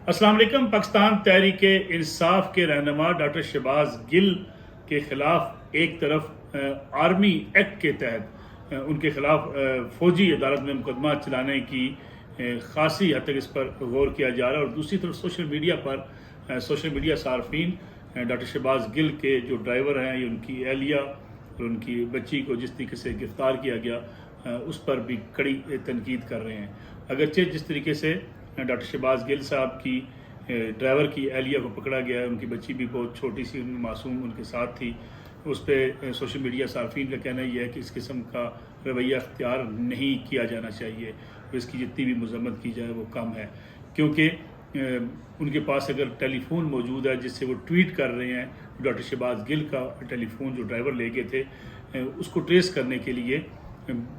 السلام علیکم۔ پاکستان تحریک انصاف کے رہنما ڈاکٹر شہباز گل کے خلاف ایک طرف آرمی ایکٹ کے تحت ان کے خلاف فوجی عدالت میں مقدمہ چلانے کی خاصی حد تک اس پر غور کیا جا رہا ہے، اور دوسری طرف سوشل میڈیا صارفین ڈاکٹر شہباز گل کے جو ڈرائیور ہیں، ان کی اہلیہ اور ان کی بچی کو جس طریقے سے گرفتار کیا گیا اس پر بھی کڑی تنقید کر رہے ہیں۔ اگرچہ جس طریقے سے ڈاکٹر شہباز گل صاحب کی ڈرائیور کی اہلیہ کو پکڑا گیا ہے، ان کی بچی بھی بہت چھوٹی سی معصوم ان کے ساتھ تھی، اس پہ سوشل میڈیا صارفین کا کہنا یہ ہے کہ اس قسم کا رویہ اختیار نہیں کیا جانا چاہیے، اس کی جتنی بھی مذمت کی جائے وہ کم ہے، کیونکہ ان کے پاس اگر ٹیلی فون موجود ہے جس سے وہ ٹویٹ کر رہے ہیں، ڈاکٹر شہباز گل کا ٹیلی فون جو ڈرائیور لے گئے تھے، اس کو ٹریس کرنے کے لیے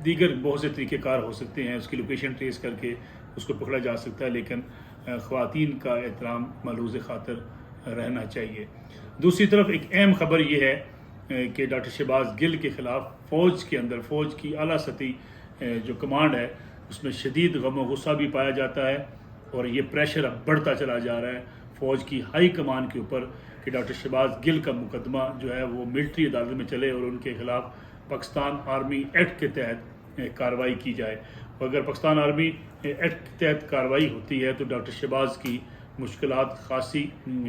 دیگر بہت سے طریقہ کار ہو سکتے ہیں، اس کی لوکیشن ٹریس کر کے اس کو پکڑا جا سکتا ہے، لیکن خواتین کا احترام ملحوظ خاطر رہنا چاہیے۔ دوسری طرف ایک اہم خبر یہ ہے کہ ڈاکٹر شہباز گل کے خلاف فوج کے اندر فوج کی اعلیٰ سطحی جو کمانڈ ہے اس میں شدید غم و غصہ بھی پایا جاتا ہے، اور یہ پریشر اب بڑھتا چلا جا رہا ہے فوج کی ہائی کمان کے اوپر کہ ڈاکٹر شہباز گل کا مقدمہ جو ہے وہ ملٹری عدالت میں چلے اور ان کے خلاف پاکستان آرمی ایکٹ کے تحت کارروائی کی جائے، اور اگر پاکستان آرمی ایکٹ کے تحت کارروائی ہوتی ہے تو ڈاکٹر شہباز کی مشکلات خاصی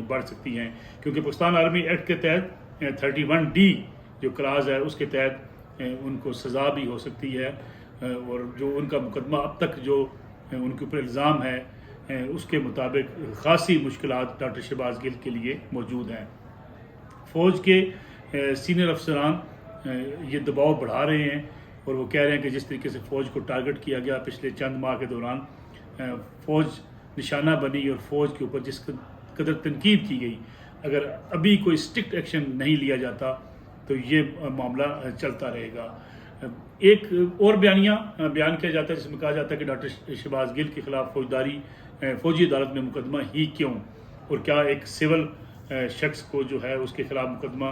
بڑھ سکتی ہیں، کیونکہ پاکستان آرمی ایکٹ کے تحت 31D جو کلاز ہے اس کے تحت ان کو سزا بھی ہو سکتی ہے، اور جو ان کا مقدمہ اب تک جو ان کے اوپر الزام ہے اس کے مطابق خاصی مشکلات ڈاکٹر شہباز گل کے لیے موجود ہیں۔ فوج کے سینئر افسران یہ دباؤ بڑھا رہے ہیں، اور وہ کہہ رہے ہیں کہ جس طریقے سے فوج کو ٹارگٹ کیا گیا پچھلے چند ماہ کے دوران، فوج نشانہ بنی اور فوج کے اوپر جس قدر تنقید کی گئی، اگر ابھی کوئی اسٹرکٹ ایکشن نہیں لیا جاتا تو یہ معاملہ چلتا رہے گا۔ ایک اور بیان کیا جاتا ہے جس میں کہا جاتا ہے کہ ڈاکٹر شہباز گل کے خلاف فوجی عدالت میں مقدمہ ہی کیوں، اور کیا ایک سول شخص کو جو ہے اس کے خلاف مقدمہ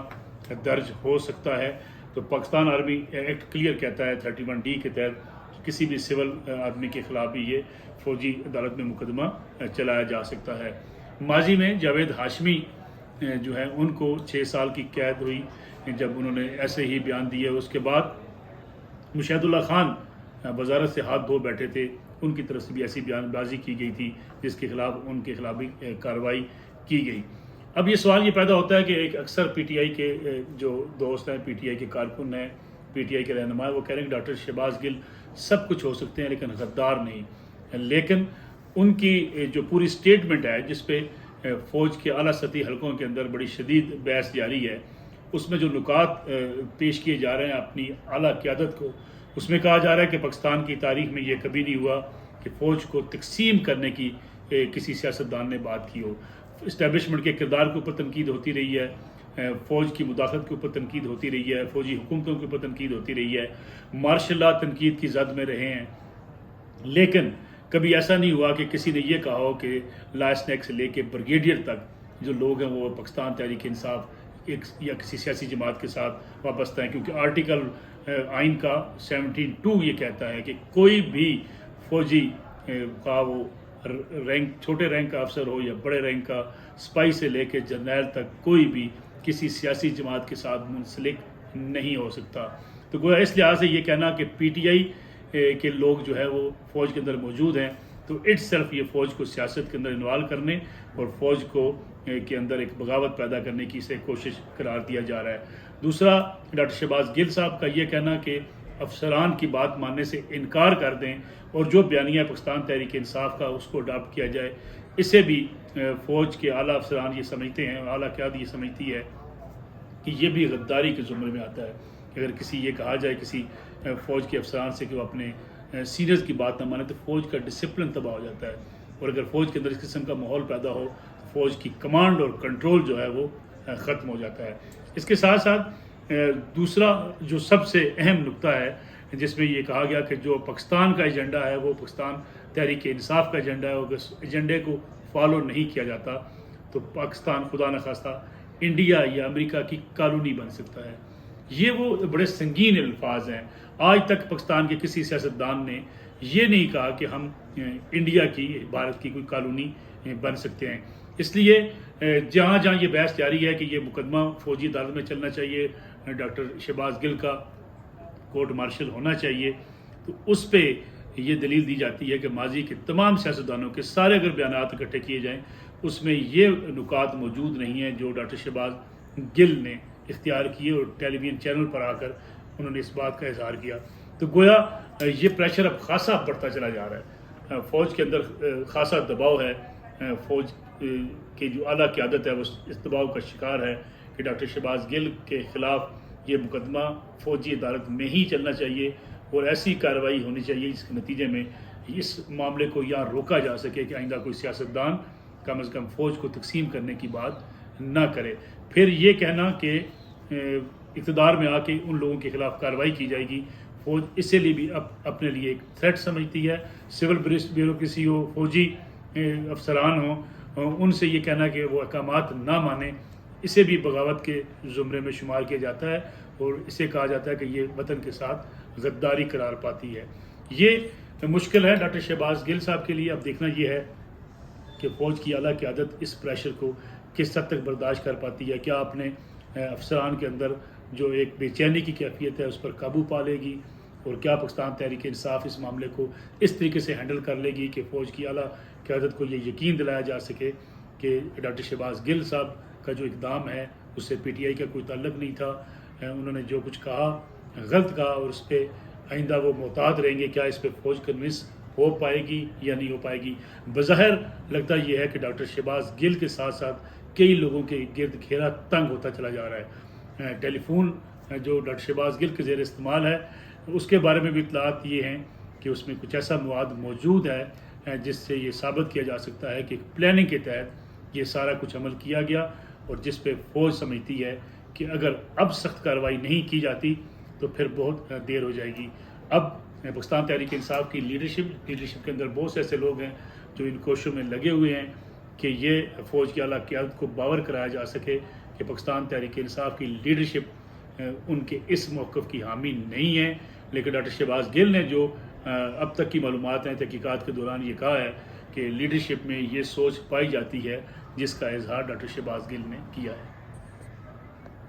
درج ہو سکتا ہے؟ تو پاکستان آرمی ایکٹ کلیئر کہتا ہے 31D کے تحت کسی بھی سول آدمی کے خلاف بھی یہ فوجی عدالت میں مقدمہ چلایا جا سکتا ہے۔ ماضی میں جاوید ہاشمی جو ہے ان کو 6 سال کی قید ہوئی جب انہوں نے ایسے ہی بیان دیے، اس کے بعد مشاہد اللہ خان وزارت سے ہاتھ دھو بیٹھے تھے، ان کی طرف سے بھی ایسی بیان بازی کی گئی تھی جس کے خلاف ان کے خلاف بھی کارروائی کی گئی۔ اب یہ سوال یہ پیدا ہوتا ہے کہ ایک اکثر پی ٹی آئی کے جو دوست ہیں، پی ٹی آئی کے کارکن ہیں، پی ٹی آئی کے رہنما، وہ کہہ رہے ہیں کہ ڈاکٹر شہباز گل سب کچھ ہو سکتے ہیں لیکن غدار نہیں، لیکن ان کی جو پوری سٹیٹمنٹ ہے جس پہ فوج کے اعلیٰ سطحی حلقوں کے اندر بڑی شدید بحث جاری ہے، اس میں جو نکات پیش کیے جا رہے ہیں اپنی اعلیٰ قیادت کو، اس میں کہا جا رہا ہے کہ پاکستان کی تاریخ میں یہ کبھی نہیں ہوا کہ فوج کو تقسیم کرنے کی کسی سیاستدان نے بات کی ہو۔ اسٹیبلشمنٹ کے کردار کے اوپر تنقید ہوتی رہی ہے، فوج کی مداخلت کے اوپر تنقید ہوتی رہی ہے، فوجی حکومتوں کے اوپر تنقید ہوتی رہی ہے، مارشل لا تنقید کی زد میں رہے ہیں، لیکن کبھی ایسا نہیں ہوا کہ کسی نے یہ کہا ہو کہ لائس نیک سے لے کے بریگیڈیئر تک جو لوگ ہیں وہ پاکستان تحریک انصاف یا کسی سیاسی جماعت کے ساتھ وابستہ ہیں، کیونکہ آرٹیکل آئین کا 17(2) یہ کہتا ہے کہ کوئی بھی فوجی کا وہ رینک چھوٹے رینک کا افسر ہو یا بڑے رینک کا سپاہی سے لے کے جرنیل تک کوئی بھی کسی سیاسی جماعت کے ساتھ منسلک نہیں ہو سکتا۔ تو گویا اس لحاظ سے یہ کہنا کہ پی ٹی آئی کے لوگ جو ہے وہ فوج کے اندر موجود ہیں تو اٹ سیلف یہ فوج کو سیاست کے اندر انوالو کرنے اور فوج کو کے اندر ایک بغاوت پیدا کرنے کی اسے کوشش قرار دیا جا رہا ہے۔ دوسرا، ڈاکٹر شہباز گل صاحب کا یہ کہنا کہ افسران کی بات ماننے سے انکار کر دیں اور جو بیانیہ پاکستان تحریک انصاف کا اس کو اڈاپٹ کیا جائے، اسے بھی فوج کے اعلیٰ افسران یہ سمجھتے ہیں، اعلیٰ قیادت یہ سمجھتی ہے کہ یہ بھی غداری کے زمرے میں آتا ہے کہ اگر کسی یہ کہا جائے کسی فوج کے افسران سے کہ وہ اپنے سینئرز کی بات نہ مانے تو فوج کا ڈسپلن تباہ ہو جاتا ہے، اور اگر فوج کے اندر اس قسم کا ماحول پیدا ہو تو فوج کی کمانڈ اور کنٹرول جو ہے وہ ختم ہو جاتا ہے۔ اس کے ساتھ ساتھ دوسرا جو سب سے اہم نقطہ ہے جس میں یہ کہا گیا کہ جو پاکستان کا ایجنڈا ہے وہ پاکستان تحریک انصاف کا ایجنڈا ہے، اور اس ایجنڈے کو فالو نہیں کیا جاتا تو پاکستان خدا نخواستہ انڈیا یا امریکہ کی کالونی بن سکتا ہے۔ یہ وہ بڑے سنگین الفاظ ہیں، آج تک پاکستان کے کسی سیاستدان نے یہ نہیں کہا کہ ہم انڈیا کی بھارت کی کوئی کالونی بن سکتے ہیں. اس لیے جہاں جہاں یہ بحث جاری ہے کہ یہ مقدمہ فوجی عدالت میں چلنا چاہیے، ڈاکٹر شہباز گل کا کورٹ مارشل ہونا چاہیے، تو اس پہ یہ دلیل دی جاتی ہے کہ ماضی کے تمام سیاستدانوں کے سارے اگر بیانات اکٹھے کیے جائیں اس میں یہ نکات موجود نہیں ہیں جو ڈاکٹر شہباز گل نے اختیار کیے اور ٹیلی ویژن چینل پر آ کر انہوں نے اس بات کا اظہار کیا. تو گویا یہ پریشر اب خاصا بڑھتا چلا جا رہا ہے، فوج کے اندر خاصا دباؤ ہے، فوج کی جو اعلیٰ قیادت ہے وہ اس دباؤ کا شکار ہے کہ ڈاکٹر شہباز گل کے خلاف یہ مقدمہ فوجی عدالت میں ہی چلنا چاہیے اور ایسی کارروائی ہونی چاہیے جس کے نتیجے میں اس معاملے کو یہاں روکا جا سکے کہ آئندہ کوئی سیاستدان کم از کم فوج کو تقسیم کرنے کی بات نہ کرے. پھر یہ کہنا کہ اقتدار میں آ کے ان لوگوں کے خلاف کارروائی کی جائے گی، فوج اسے لیے بھی اپنے لیے ایک تھریٹ سمجھتی ہے. سول بیوروکریسی ہو، فوجی افسران ہوں، ان سے یہ کہنا کہ وہ احکامات نہ مانیں، اسے بھی بغاوت کے زمرے میں شمار کیا جاتا ہے اور اسے کہا جاتا ہے کہ یہ وطن کے ساتھ غداری قرار پاتی ہے. یہ مشکل ہے ڈاکٹر شہباز گل صاحب کے لیے. اب دیکھنا یہ ہے کہ فوج کی اعلیٰ قیادت اس پریشر کو کس حد تک برداشت کر پاتی ہے، کیا اپنے افسران کے اندر جو ایک بے چینی کی کیفیت ہے اس پر قابو پا لے گی، اور کیا پاکستان تحریک انصاف اس معاملے کو اس طریقے سے ہینڈل کر لے گی کہ فوج کی اعلیٰ قیادت کو یہ یقین دلایا جا سکے کہ ڈاکٹر شہباز گل صاحب کا جو اقدام ہے اس سے پی ٹی آئی کا کوئی تعلق نہیں تھا، انہوں نے جو کچھ کہا غلط کہا اور اس پہ آئندہ وہ محتاط رہیں گے. کیا اس پہ فوج کنونس ہو پائے گی یا نہیں ہو پائے گی؟ بظاہر لگتا یہ ہے کہ ڈاکٹر شہباز گل کے ساتھ ساتھ کئی لوگوں کے گرد گھیرا تنگ ہوتا چلا جا رہا ہے. ٹیلی فون جو ڈاکٹر شہباز گل کے زیر استعمال ہے اس کے بارے میں بھی اطلاعات یہ ہیں کہ اس میں کچھ ایسا مواد موجود ہے جس سے یہ ثابت کیا جا سکتا ہے کہ پلاننگ کے تحت یہ سارا کچھ عمل کیا گیا، اور جس پہ فوج سمجھتی ہے کہ اگر اب سخت کارروائی نہیں کی جاتی تو پھر بہت دیر ہو جائے گی. اب پاکستان تحریک انصاف کی لیڈرشپ کے اندر بہت سے ایسے لوگ ہیں جو ان کوششوں میں لگے ہوئے ہیں کہ یہ فوج کی اعلیٰ قیادت کو باور کرایا جا سکے کہ پاکستان تحریک انصاف کی لیڈرشپ ان کے اس موقف کی حامی نہیں ہے. لیکن ڈاکٹر شہباز گل نے جو اب تک کی معلومات ہیں تحقیقات کے دوران یہ کہا ہے کہ لیڈرشپ میں یہ سوچ پائی جاتی ہے جس کا اظہار ڈاکٹر شہباز گل نے کیا ہے.